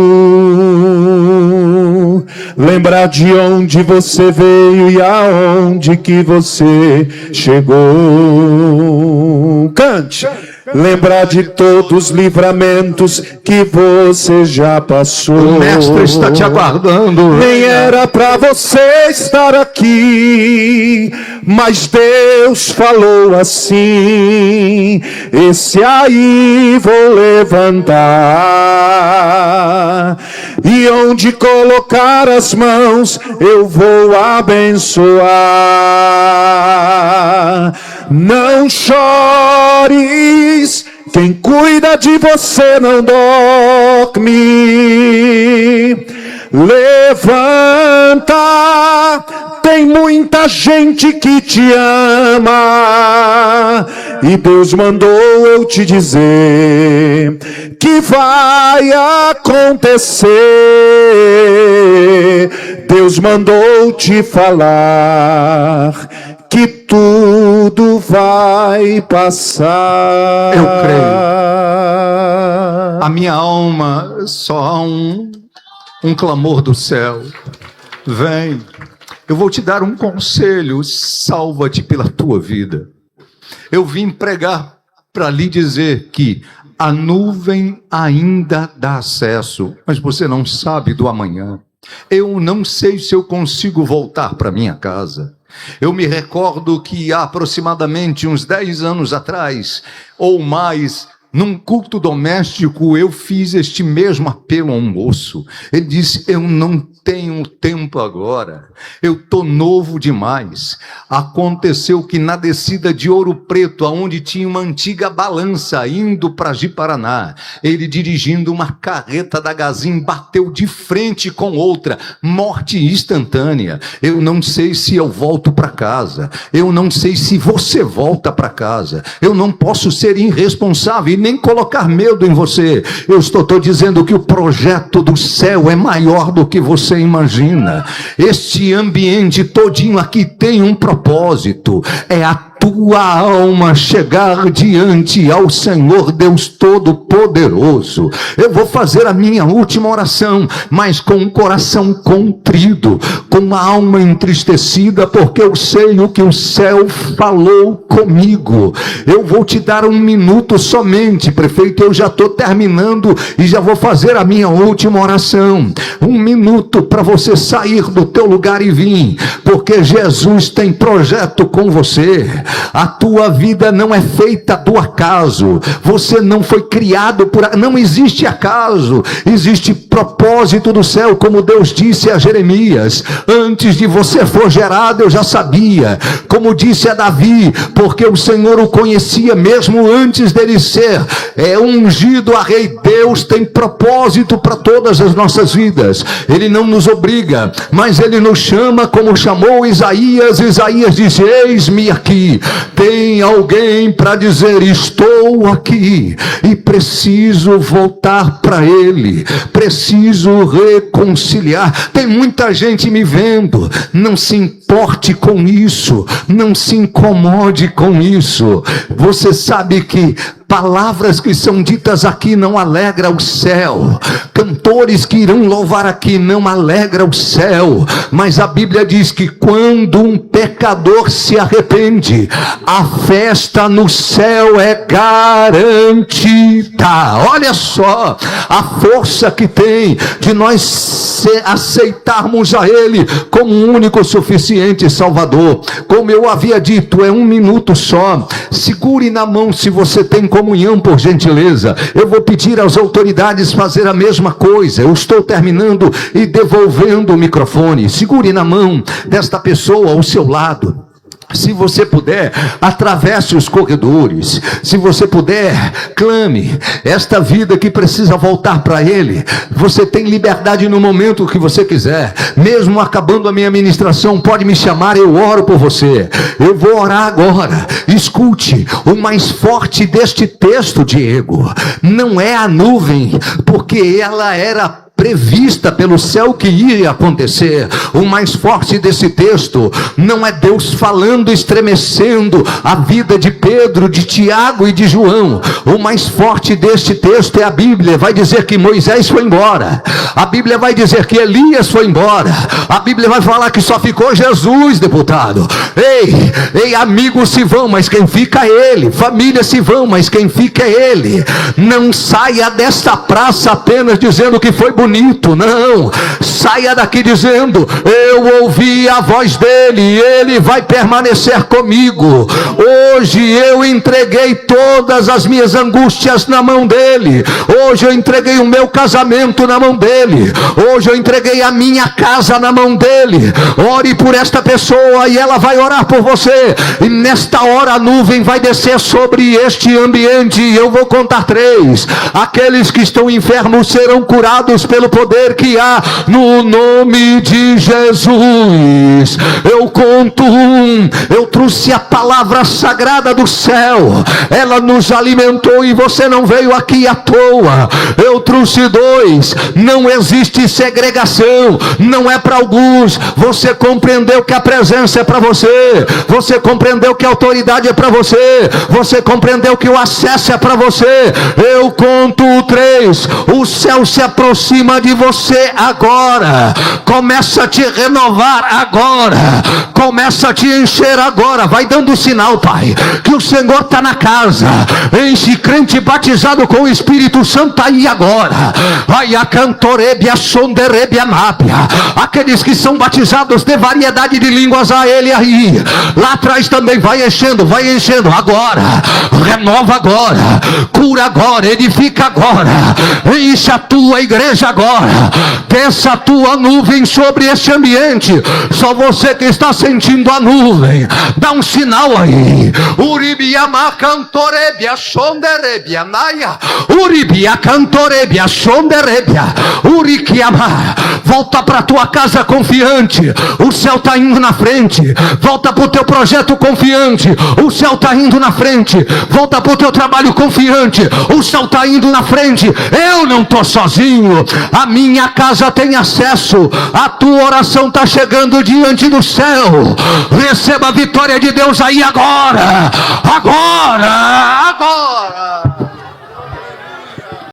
Lembrar de onde você veio e aonde que você chegou. Cante! Lembrar de todos os livramentos que você já passou. O mestre está te aguardando. Nem era pra você estar aqui, mas Deus falou assim: esse aí vou levantar, e onde colocar as mãos eu vou abençoar. Não chores, quem cuida de você não dorme. Levanta, tem muita gente que te ama, e Deus mandou eu te dizer que vai acontecer. Deus mandou te falar que tudo vai passar. Eu creio. A minha alma, só há um clamor do céu. Vem. Eu vou te dar um conselho. Salva-te pela tua vida. Eu vim pregar para lhe dizer que a nuvem ainda dá acesso, mas você não sabe do amanhã. Eu não sei se eu consigo voltar para minha casa. Eu me recordo que há aproximadamente uns 10 anos atrás, ou mais, Num culto doméstico, eu fiz este mesmo apelo a um moço. Ele disse: eu não tenho tempo agora, eu estou novo demais. Aconteceu que na descida de Ouro Preto, aonde tinha uma antiga balança indo para Ji-Paraná, ele dirigindo uma carreta da Gazin, bateu de frente com outra, morte instantânea. Eu não sei se eu volto para casa, eu não sei se você volta para casa, eu não posso ser irresponsável e nem colocar medo em você. Eu estou dizendo que o projeto do céu é maior do que você imagina. Este ambiente todinho aqui tem um propósito, é a tua alma chegar diante ao Senhor Deus Todo-Poderoso. Eu vou fazer a minha última oração, mas com um coração contrido, com uma alma entristecida, porque eu sei o que o céu falou comigo. Eu vou te dar 1 minuto somente, prefeito, eu já estou terminando e já vou fazer a minha última oração. 1 minuto para você sair do teu lugar e vir, porque Jesus tem projeto com você. A tua vida não é feita do acaso. Você não foi criado por... Não existe acaso. Existe propósito do céu, como Deus disse a Jeremias: antes de você for gerado, eu já sabia. Como disse a Davi, porque o Senhor o conhecia mesmo antes dele ser ungido a rei. Deus tem propósito para todas as nossas vidas. Ele não nos obriga, mas ele nos chama, como chamou Isaías. Isaías disse: eis-me aqui. Tem alguém para dizer: estou aqui, e preciso voltar para ele, preciso reconciliar. Tem muita gente me vendo. Não se importe com isso, não se incomode com isso. Você sabe que palavras que são ditas aqui não alegram o céu, cantores que irão louvar aqui não alegram o céu, mas a Bíblia diz que quando um pecador se arrepende, a festa no céu é garantida. Olha só a força que tem de nós aceitarmos a Ele como o único suficiente Salvador. Como eu havia dito, é 1 minuto só. Segure na mão, se você tem comunhão, por gentileza. Eu vou pedir às autoridades fazer a mesma coisa. Eu estou terminando e devolvendo o microfone. Segure na mão desta pessoa ao seu lado. Se você puder, atravesse os corredores. Se você puder, clame. Esta vida que precisa voltar para Ele, você tem liberdade no momento que você quiser. Mesmo acabando a minha ministração, pode me chamar, eu oro por você. Eu vou orar agora. Escute, o mais forte deste texto, Diego, não é a nuvem, porque ela era prevista pelo céu que ia acontecer. O mais forte desse texto não é Deus falando, estremecendo a vida de Pedro, de Tiago e de João. O mais forte deste texto é a Bíblia. Vai dizer que Moisés foi embora, a Bíblia vai dizer que Elias foi embora, a Bíblia vai falar que só ficou Jesus, deputado. Ei, amigos se vão, mas quem fica é Ele. Família se vão, mas quem fica é Ele. Não saia desta praça apenas dizendo que foi bonito, não. Saia daqui dizendo: eu ouvi a voz dele, ele vai permanecer comigo. Hoje eu entreguei todas as minhas angústias na mão dele. Hoje eu entreguei o meu casamento na mão dele. Hoje eu entreguei a minha casa na mão dele. Ore por esta pessoa e ela vai orar por você. E nesta hora a nuvem vai descer sobre este ambiente. Eu vou contar 3. Aqueles que estão enfermos serão curados pelo poder que há no nome de Jesus. Eu conto 1. Eu trouxe a palavra sagrada do céu. Ela nos alimentou e você não veio aqui à toa. Eu trouxe 2. Não existe segregação. Não é para alguns. Você compreendeu que a presença é para você. Você compreendeu que a autoridade é para você. Você compreendeu que o acesso é para você. Eu conto 3. O céu se aproxima cima de você agora. Começa a te renovar agora. Começa a te encher agora. Vai dando sinal, Pai, que o Senhor está na casa. Enche crente batizado com o Espírito Santo aí agora. Ai, a cantorebia, sonderebia, nábia. Aqueles que são batizados de variedade de línguas, a ele aí. Lá atrás também vai enchendo agora. Renova agora. Cura agora. Edifica agora. Enche a tua igreja agora. Desça a tua nuvem sobre este ambiente. Só você que está sentindo a nuvem, dá um sinal aí. Uribiama cantorebia, sonderebia, naia. Uribia cantorebia, sonderebia. Uriquiama. Volta para tua casa confiante. O céu está indo na frente. Volta para o teu projeto confiante. O céu está indo na frente. Volta para o teu trabalho confiante. O céu está indo na frente. Eu não estou sozinho. A minha casa tem acesso. A tua oração está chegando diante do céu. Receba a vitória de Deus aí agora. Agora.